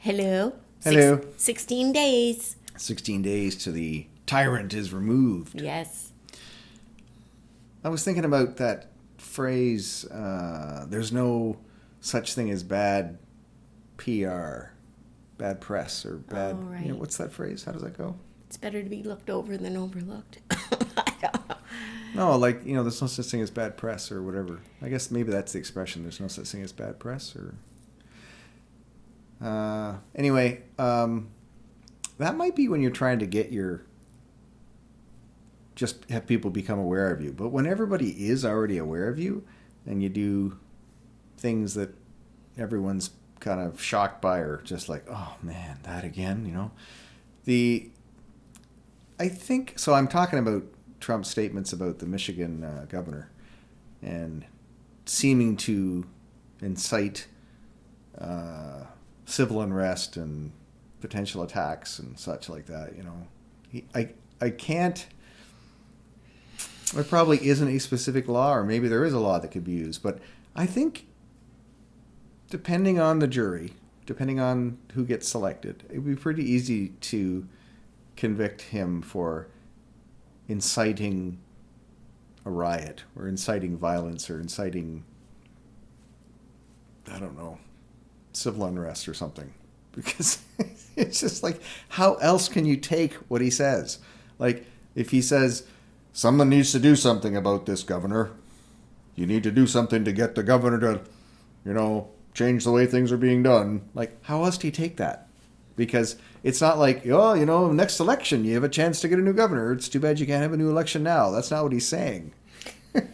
Hello. Hello. 16 days. 16 days to the tyrant is removed. Yes. I was thinking about that phrase, there's no such thing as bad PR, bad press, or bad... Oh, right. what's that phrase? How does that go? It's better to be looked over than overlooked. I don't know. No, there's no such thing as bad press or whatever. I guess maybe that's the expression. There's no such thing as bad press or... Anyway, that might be when you're trying to get just have people become aware of you. But when everybody is already aware of you and you do things that everyone's kind of shocked by or just like, oh man, that again, I think, so I'm talking about Trump's statements about the Michigan governor and seeming to incite civil unrest and potential attacks and such like that. I can't. There probably isn't a specific law, or maybe there is a law that could be used, but I think depending on the jury, depending on who gets selected, it would be pretty easy to convict him for inciting a riot or inciting violence or inciting, I don't know, civil unrest or something. Because it's just like, how else can you take what he says? Like, if he says, someone needs to do something about this, governor. You need to do something to get the governor to, change the way things are being done. Like, how else do you take that? Because it's not like, next election you have a chance to get a new governor. It's too bad you can't have a new election now. That's not what he's saying.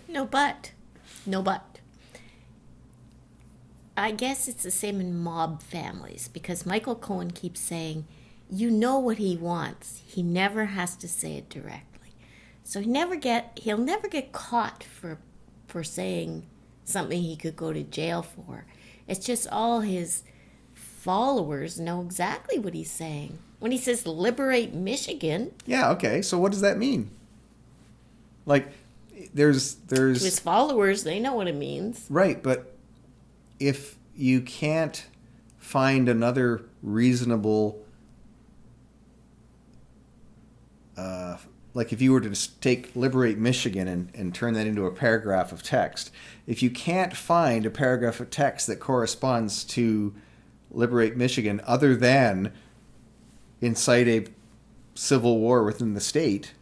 No but. I guess it's the same in mob families, because Michael Cohen keeps saying, you know what he wants. He never has to say it directly. So he'll never get caught for saying something he could go to jail for. It's just all his followers know exactly what he's saying. When he says liberate Michigan. Yeah, okay. So what does that mean? Like, there's to his followers, they know what it means. Right, but if you can't find another reasonable, like if you were to take Liberate Michigan and turn that into a paragraph of text, if you can't find a paragraph of text that corresponds to Liberate Michigan other than incite a civil war within the state,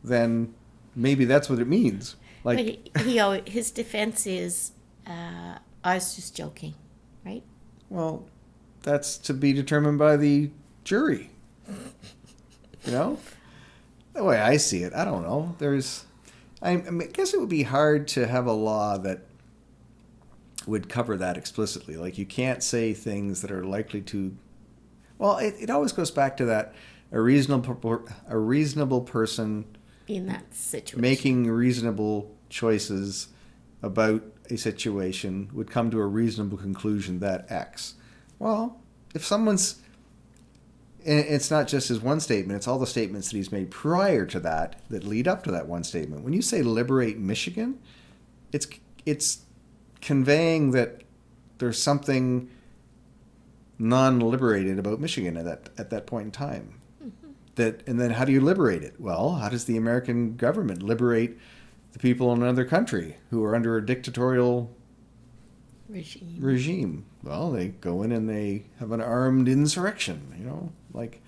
then maybe that's what it means. Like, but his defense is, I was just joking, right? Well, that's to be determined by the jury. The way I see it, I don't know. I guess it would be hard to have a law that would cover that explicitly. Like, you can't say things that are likely to... Well, it always goes back to that a reasonable person in that situation making reasonable choices about a situation would come to a reasonable conclusion that X. Well, if someone's... And it's not just his one statement, it's all the statements that he's made prior to that lead up to that one statement. When you say liberate Michigan, it's conveying that there's something non-liberated about Michigan at that point in time. Mm-hmm. And then how do you liberate it? Well, how does the American government liberate the people in another country who are under a dictatorial regime? Well, they go in and they have an armed insurrection, like...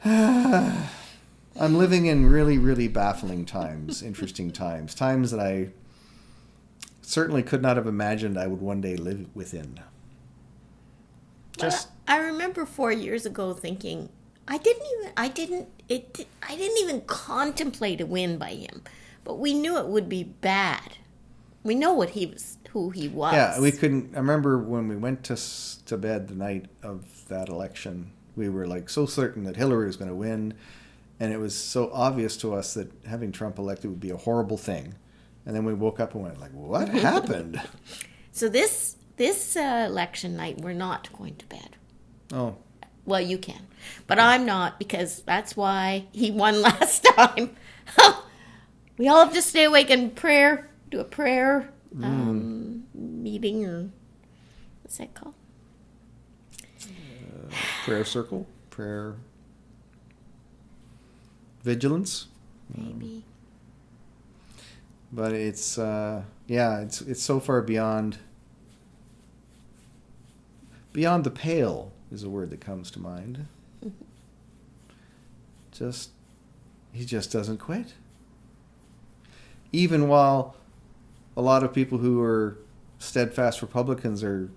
I'm living in really, really baffling times, interesting times that I certainly could not have imagined I would one day live within. I remember 4 years ago thinking, I didn't even contemplate a win by him, but we knew it would be bad. We know who he was. Yeah, we couldn't. I remember when we went to bed the night of that election, we were like so certain that Hillary was going to win, and it was so obvious to us that having Trump elected would be a horrible thing. And then we woke up and went like, what happened? So this election night, we're not going to bed. Oh. Well, you can. But I'm not, because that's why he won last time. We all have to stay awake and do a prayer meeting, or what's that called? Prayer circle, prayer vigilance. Maybe. But it's it's so far beyond the pale is a word that comes to mind. He just doesn't quit. Even while a lot of people who are steadfast Republicans are,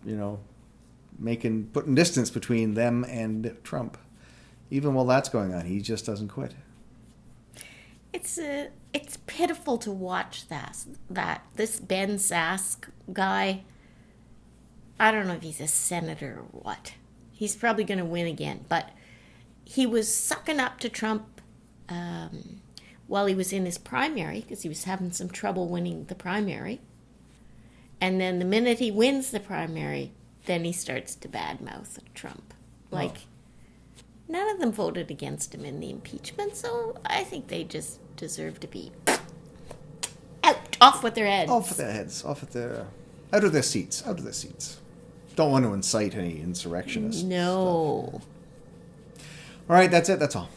putting distance between them and Trump. Even while that's going on, he just doesn't quit. It's pitiful to watch that this Ben Sask guy. I don't know if he's a senator or what. He's probably going to win again, but he was sucking up to Trump while he was in his primary because he was having some trouble winning the primary. And then the minute he wins the primary, then he starts to badmouth Trump. None of them voted against him in the impeachment, so I think they just deserve to be off with their heads. Off with their heads. Out of their seats. Don't want to incite any insurrectionists. No. Stuff. All right, that's it. That's all.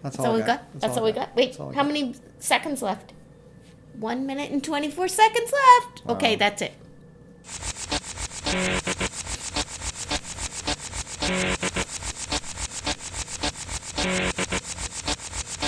That's all we got. That's all we got. Wait, how many seconds left? 1 minute and 24 seconds left. Okay, that's it.